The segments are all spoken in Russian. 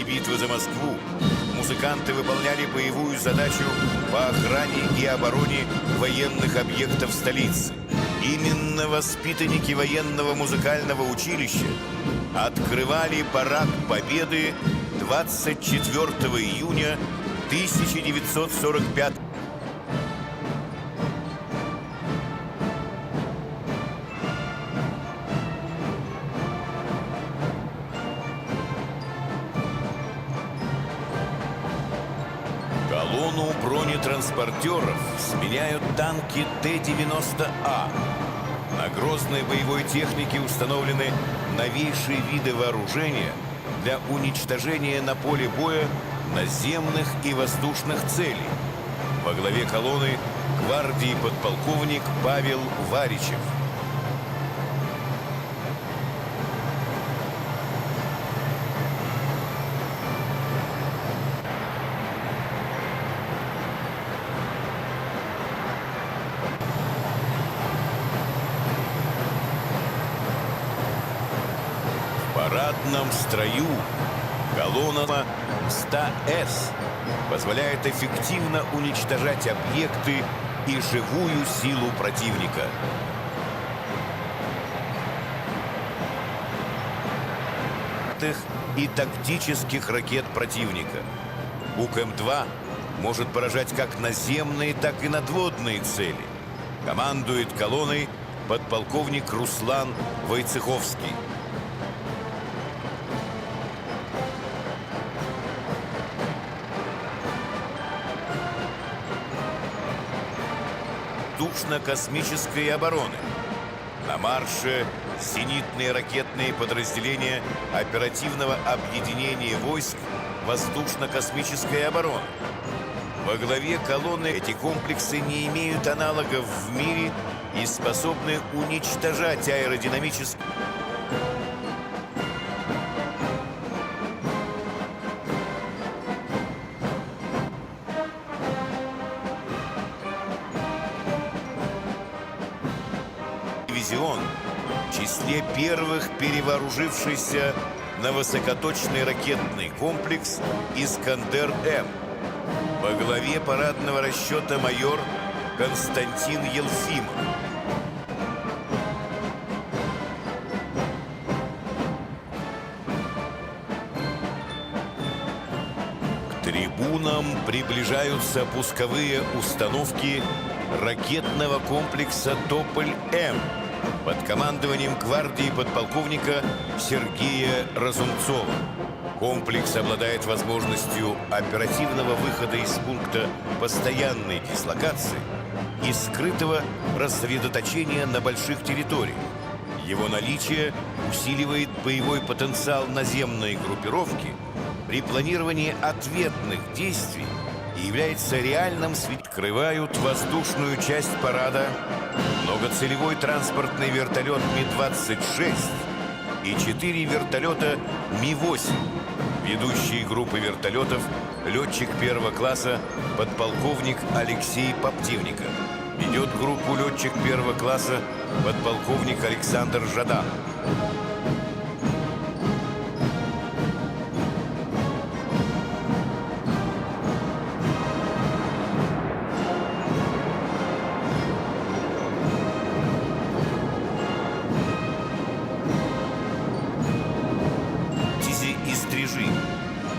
битвы за Москву музыканты выполняли боевую задачу по охране и обороне военных объектов столицы. Именно воспитанники военного музыкального училища открывали парад Победы 24 июня 1945 года. Колонну бронетранспортеров сменяют танки Т-90А. На грозной боевой технике установлены новейшие виды вооружения для уничтожения на поле боя наземных и воздушных целей. Во главе колонны гвардии подполковник Павел Варичев. В парадном строю колонна 100С позволяет эффективно уничтожать объекты и живую силу противника. И тактических ракет противника. УКМ-2 может поражать как наземные, так и надводные цели. Командует колонной подполковник Руслан Войцеховский. Воздушно-космической обороны. На марше зенитные ракетные подразделения оперативного объединения войск воздушно-космической обороны. Во главе колонны эти комплексы не имеют аналогов в мире и способны уничтожать аэродинамические. Дивизион в числе первых перевооружившийся на высокоточный ракетный комплекс «Искандер-М». Во главе парадного расчета майор Константин Елфимов. К трибунам приближаются пусковые установки ракетного комплекса «Тополь-М» под командованием гвардии подполковника Сергея Разумцова. Комплекс обладает возможностью оперативного выхода из пункта постоянной дислокации и скрытого рассредоточения на больших территориях. Его наличие усиливает боевой потенциал наземной группировки при планировании ответных действий и является реальным свидетельством. Открывают воздушную часть парада многоцелевой транспортный вертолет Ми-26 и 4 вертолета Ми-8. Ведущие группы вертолетов летчик первого класса подполковник Алексей Поптивников. Ведет группу летчик первого класса подполковник Александр Жадан.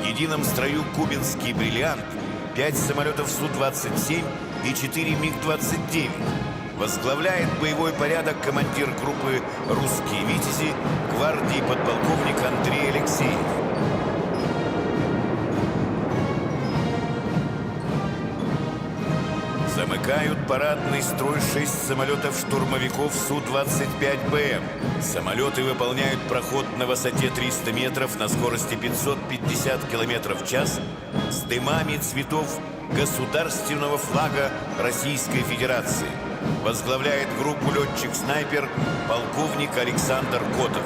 В едином строю «Кубинский бриллиант», 5 самолетов Су-27 и 4 МиГ-29. Возглавляет боевой порядок командир группы «Русские Витязи» гвардии подполковник Андрей Алексеев. Замыкают парадный строй 6 самолетов-штурмовиков Су-25БМ. Самолеты выполняют проход на высоте 300 метров на скорости 550 км в час с дымами цветов государственного флага Российской Федерации. Возглавляет группу летчик-снайпер полковник Александр Котов.